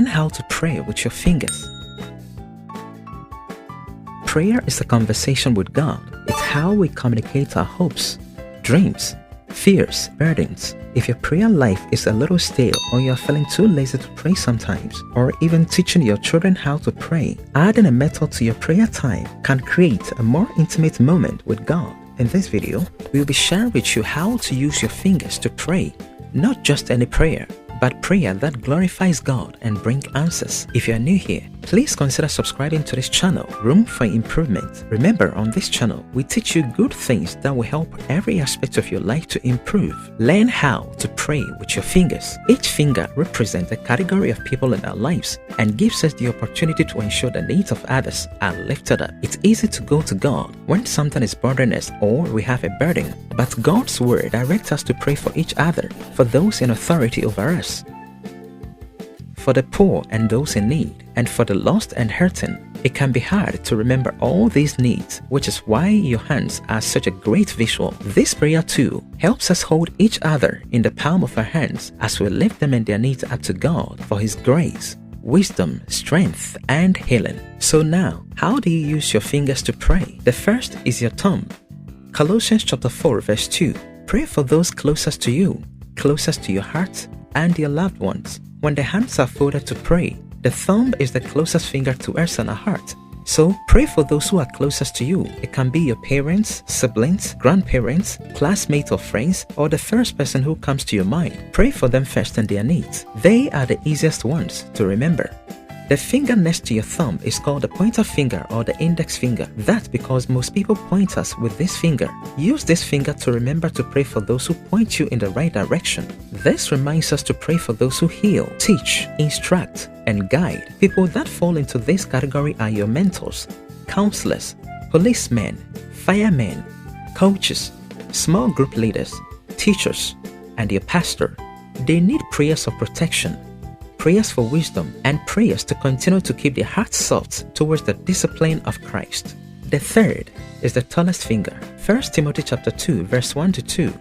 Learn how to pray with your fingers. Prayer is a conversation with God. It's how we communicate our hopes, dreams, fears, burdens. If your prayer life is a little stale, or you're feeling too lazy to pray sometimes, or even teaching your children how to pray, adding a method to your prayer time can create a more intimate moment with God. In this video, we'll be sharing with you how to use your fingers to pray. Not just any prayer, but prayer that glorifies God and brings answers. If you are new here, please consider subscribing to this channel, Room for Improvement. Remember, on this channel, we teach you good things that will help every aspect of your life to improve. Learn how to pray with your fingers. Each finger represents a category of people in our lives and gives us the opportunity to ensure the needs of others are lifted up. It's easy to go to God when something is bothering us or we have a burden, but God's word directs us to pray for each other, for those in authority over us, for the poor and those in need, and for the lost and hurting. It can be hard to remember all these needs, which is why your hands are such a great visual. This prayer too helps us hold each other in the palm of our hands as we lift them and their needs up to God for His grace, wisdom, strength, and healing. So now, how do you use your fingers to pray? The first is your thumb. Colossians chapter 4 verse 2. Pray for those closest to you, closest to your heart, and your loved ones. When the hands are folded to pray, the thumb is the closest finger to us and our heart. So pray for those who are closest to you. It can be your parents, siblings, grandparents, classmates or friends, or the first person who comes to your mind. Pray for them first and their needs. They are the easiest ones to remember. The finger next to your thumb is called the pointer finger or the index finger. That's because most people point us with this finger. Use this finger to remember to pray for those who point you in the right direction. This reminds us to pray for those who heal, teach, instruct, and guide. People that fall into this category are your mentors, counselors, policemen, firemen, coaches, small group leaders, teachers, and your pastor. They need prayers of protection, prayers for wisdom, and prayers to continue to keep their hearts soft towards the discipline of Christ. The third is the tallest finger. 1 Timothy chapter 2 verse 1 to 2.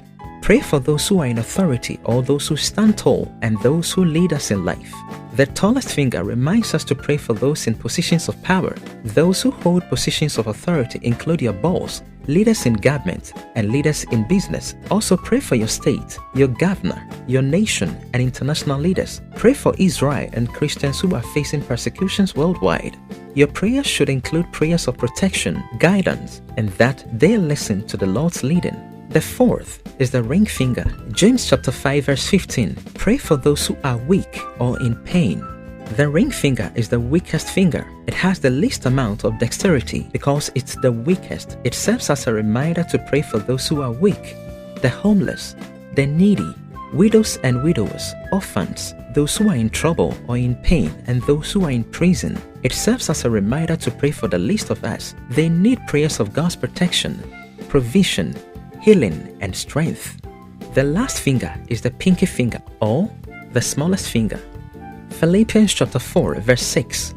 Pray for those who are in authority or those who stand tall and those who lead us in life. The tallest finger reminds us to pray for those in positions of power. Those who hold positions of authority include your boss, leaders in government, and leaders in business. Also pray for your state, your governor, your nation, and international leaders. Pray for Israel and Christians who are facing persecutions worldwide. Your prayers should include prayers of protection, guidance, and that they listen to the Lord's leading. The fourth is the ring finger. James chapter 5 verse 15. Pray for those who are weak or in pain. The ring finger is the weakest finger. It has the least amount of dexterity because it's the weakest. It serves as a reminder to pray for those who are weak, the homeless, the needy, widows and widowers, orphans, those who are in trouble or in pain, and those who are in prison. It serves as a reminder to pray for the least of us. They need prayers of God's protection, provision, healing, and strength. The last finger is the pinky finger or the smallest finger. Philippians chapter 4 verse 6.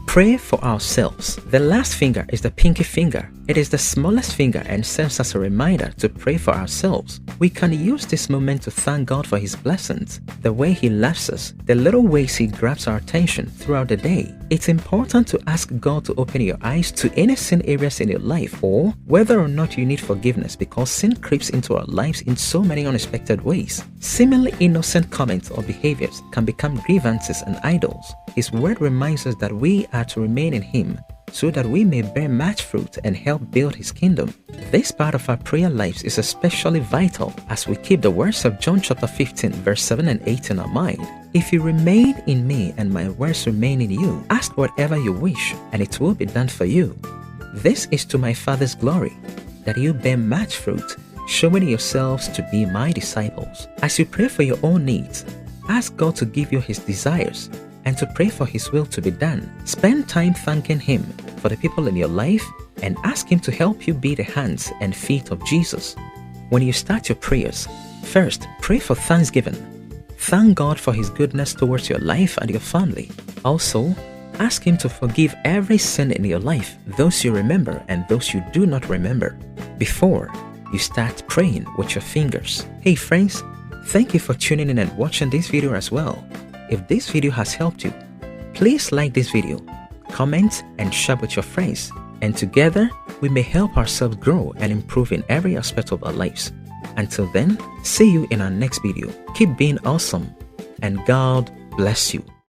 Pray for ourselves. The last finger is the pinky finger. It is the smallest finger and serves as a reminder to pray for ourselves. We can use this moment to thank God for His blessings, the way He loves us, the little ways He grabs our attention throughout the day. It's important to ask God to open your eyes to any sin areas in your life, or whether or not you need forgiveness, because sin creeps into our lives in so many unexpected ways. Seemingly innocent comments or behaviors can become grievances and idols. His word reminds us that we are to remain in Him so that we may bear much fruit and help build His kingdom. This part of our prayer lives is especially vital as we keep the words of John chapter 15 verse 7 and 8 in our mind. If you remain in me and my words remain in you, ask whatever you wish and it will be done for you. This is to my Father's glory, that you bear much fruit, showing yourselves to be my disciples. As you pray for your own needs, ask God to give you His desires and to pray for His will to be done. Spend time thanking Him for the people in your life and ask Him to help you be the hands and feet of Jesus. When you start your prayers, first pray for thanksgiving. Thank God for His goodness towards your life and your family. Also, ask Him to forgive every sin in your life, those you remember and those you do not remember, before you start praying with your fingers. Hey friends, thank you for tuning in and watching this video as well. If this video has helped you, Please like this video, comment and share with your friends, and together we may help ourselves grow and improve in every aspect of our lives. Until then, see you in our next video. Keep being awesome and God bless you.